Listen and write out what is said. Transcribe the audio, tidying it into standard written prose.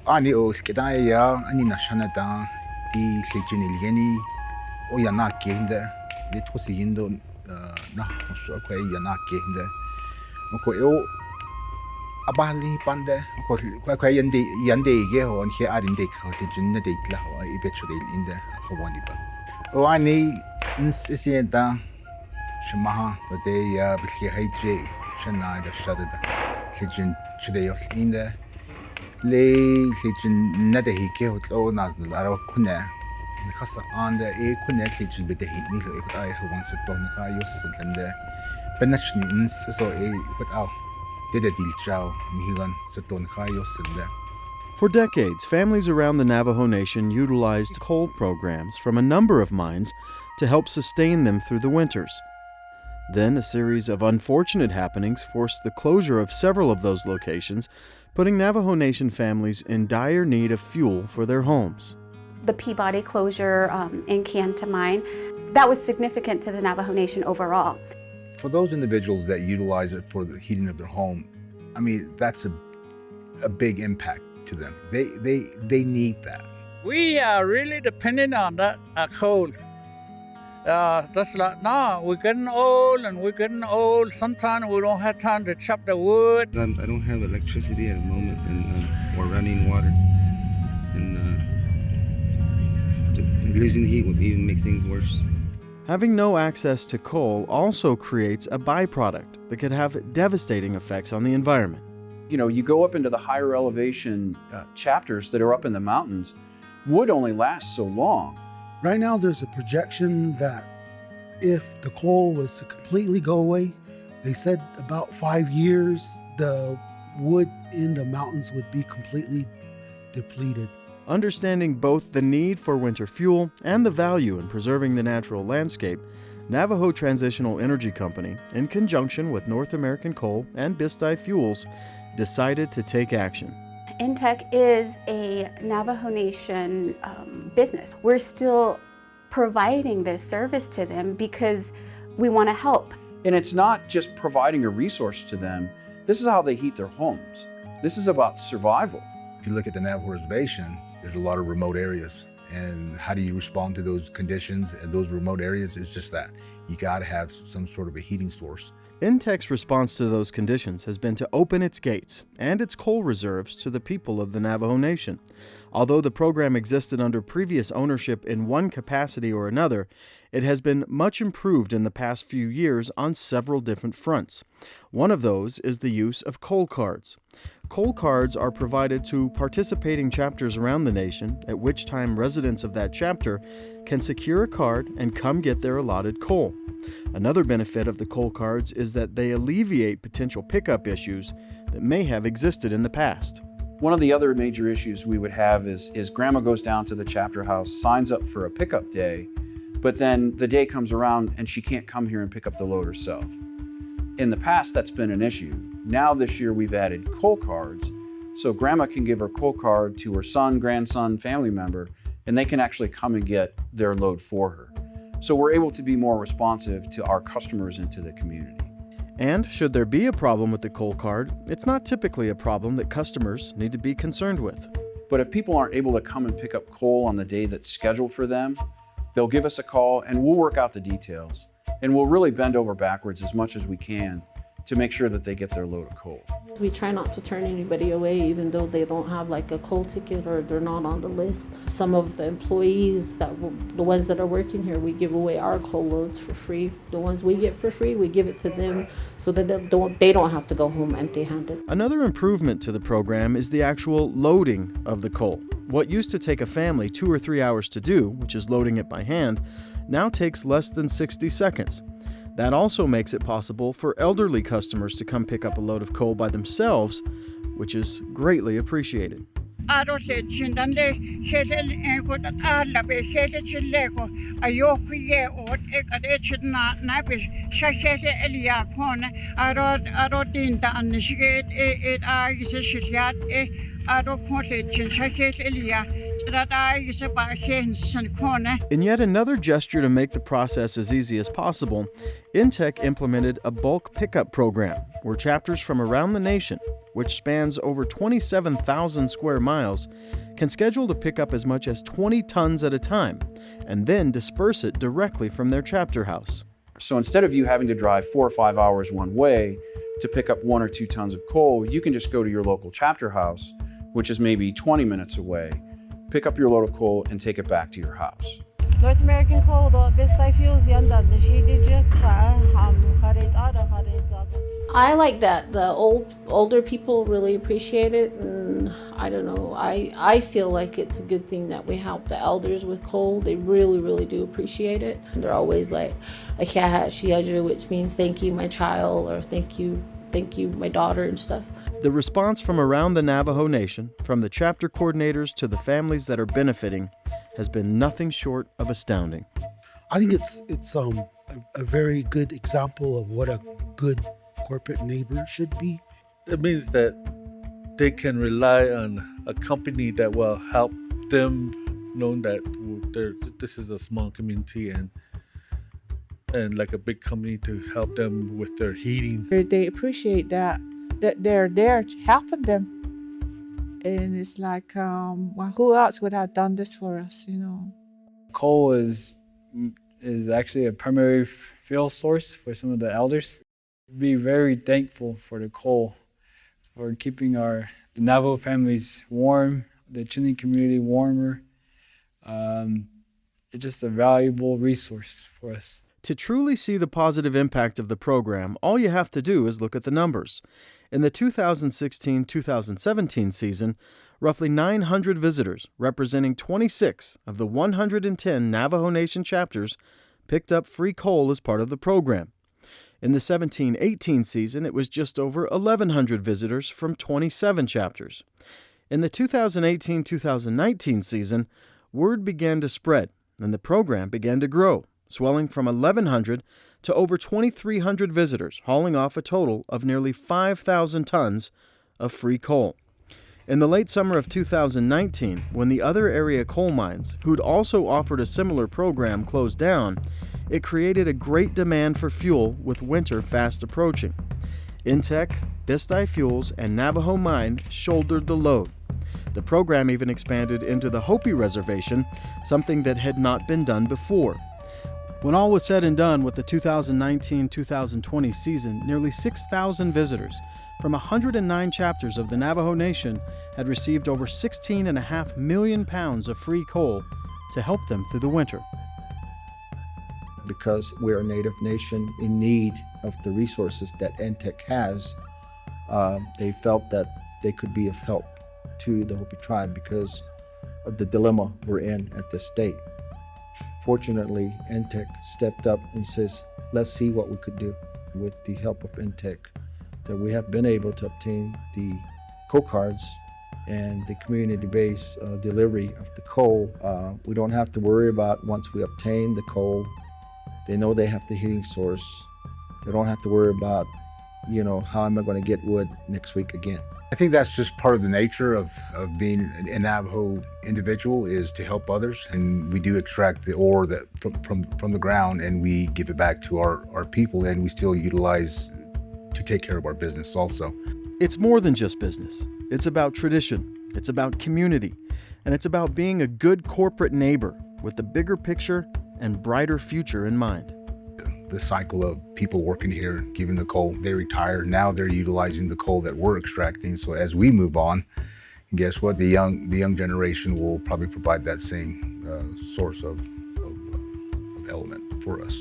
아니 스케다야 아니 나샤나다 이 세진일게니 오야나케인데 리토시인도 나 호수 거의 야나케인데 거요 아발리 반데 거의 연대 이게 원시 아린데 거기 준네 데이트라 이베초데일인데 호원이바 오아니 인시시엔다 shmaha they bli haije shana da shadada kijin chudey inda le kijin nada hike hotlo nazl ara kuna khasa anda e kuna kijin bede ni lo ek ay hwan se ton ka yoslande benachni ins so e without did a deal chao milan se ton ka yoslande. For decades, families around the Navajo Nation utilized coal programs from a number of mines to help sustain them through the winters. Then a series of unfortunate happenings forced the closure of several of those locations, putting Navajo Nation families in dire need of fuel for their homes. The Peabody closure in Kanta mine, that was significant to the Navajo Nation overall. For those individuals that utilize it for the heating of their home, I mean, that's a big impact to them. They need that. We are really dependent on that coal. That's like, no, we're getting old, sometimes we don't have time to chop the wood. I don't have electricity at the moment or running water. And losing heat would even make things worse. Having no access to coal also creates a byproduct that could have devastating effects on the environment. You know, you go up into the higher elevation chapters that are up in the mountains, wood only lasts so long. Right now, there's a projection that if the coal was to completely go away, they said about 5 years, the wood in the mountains would be completely depleted. Understanding both the need for winter fuel and the value in preserving the natural landscape, Navajo Transitional Energy Company, in conjunction with North American Coal and Bisti Fuels, decided to take action. NTEC is a Navajo Nation business. We're still providing this service to them because we want to help. And it's not just providing a resource to them. This is how they heat their homes. This is about survival. If you look at the Navajo Reservation, there's a lot of remote areas. And how do you respond to those conditions and those remote areas? It's just that. You got to have some sort of a heating source. NTEC's response to those conditions has been to open its gates and its coal reserves to the people of the Navajo Nation. Although the program existed under previous ownership in one capacity or another, it has been much improved in the past few years on several different fronts. One of those is the use of coal cards. Coal cards are provided to participating chapters around the nation, at which time residents of that chapter can secure a card and come get their allotted coal. Another benefit of the coal cards is that they alleviate potential pickup issues that may have existed in the past. One of the other major issues we would have is grandma goes down to the chapter house, signs up for a pickup day, but then the day comes around and she can't come here and pick up the load herself. In the past, that's been an issue. Now this year we've added coal cards, so grandma can give her coal card to her son, grandson, family member, and they can actually come and get their load for her. So we're able to be more responsive to our customers and to the community. And should there be a problem with the coal card, it's not typically a problem that customers need to be concerned with. But if people aren't able to come and pick up coal on the day that's scheduled for them, they'll give us a call and we'll work out the details. And we'll really bend over backwards as much as we can to make sure that they get their load of coal. We try not to turn anybody away even though they don't have like a coal ticket or they're not on the list. Some of the employees, the ones that are working here, we give away our coal loads for free. The ones we get for free, we give it to them so that they don't have to go home empty-handed. Another improvement to the program is the actual loading of the coal. What used to take a family 2 or 3 hours to do, which is loading it by hand, now takes less than 60 seconds. That also makes it possible for elderly customers to come pick up a load of coal by themselves, which is greatly appreciated. In yet another gesture to make the process as easy as possible, NTEC implemented a bulk pickup program where chapters from around the nation, which spans over 27,000 square miles, can schedule to pick up as much as 20 tons at a time and then disperse it directly from their chapter house. So instead of you having to drive 4 or 5 hours one way to pick up 1 or 2 tons of coal, you can just go to your local chapter house, which is maybe 20 minutes away, pick up your load of coal and take it back to your house. North American coal då bästa fuels yandan the I like that the older people really appreciate it, and I don't know, I feel like it's a good thing that we help the elders with coal. They really do appreciate it. They're always like which means thank you my child, or thank you my daughter and stuff. The response from around the Navajo Nation, from the chapter coordinators to the families that are benefiting, has been nothing short of astounding. I think it's a very good example of what a good corporate neighbor should be. It means that they can rely on a company that will help them, knowing that this is a small community and like a big company to help them with their heating. They appreciate that they're there helping them. And it's like, well, who else would have done this for us, you know? Coal is actually a primary fuel source for some of the elders. Be very thankful for the coal, for keeping the Navajo families warm, the Chinle community warmer. It's just a valuable resource for us. To truly see the positive impact of the program, all you have to do is look at the numbers. In the 2016-2017 season, roughly 900 visitors, representing 26 of the 110 Navajo Nation chapters, picked up free coal as part of the program. In the 17-18 season, it was just over 1,100 visitors from 27 chapters. In the 2018-2019 season, word began to spread, and the program began to grow, swelling from 1,100 to over 2,300 visitors, hauling off a total of nearly 5,000 tons of free coal. In the late summer of 2019, when the other area coal mines, who'd also offered a similar program, closed down, it created a great demand for fuel with winter fast approaching. NTEC, Bisti Fuels, and Navajo Mine shouldered the load. The program even expanded into the Hopi Reservation, something that had not been done before. When all was said and done with the 2019-2020 season, nearly 6,000 visitors from 109 chapters of the Navajo Nation had received over 16.5 million pounds of free coal to help them through the winter. Because we're a Native nation in need of the resources that NTEC has, they felt that they could be of help to the Hopi tribe because of the dilemma we're in at this state. Fortunately, NTEC stepped up and says, let's see what we could do. With the help of NTEC, that we have been able to obtain the coal cards and the community-based delivery of the coal. We don't have to worry about once we obtain the coal. They know they have the heating source. They don't have to worry about, how am I going to get wood next week again. I think that's just part of the nature of being a Navajo individual, is to help others. And we do extract the ore that from the ground, and we give it back to our people, and we still utilize to take care of our business also. It's more than just business. It's about tradition, it's about community, and it's about being a good corporate neighbor with the bigger picture and brighter future in mind. The cycle of people working here, giving the coal, they retire, now they're utilizing the coal that we're extracting. So as we move on, guess what? The young generation will probably provide that same source of element for us.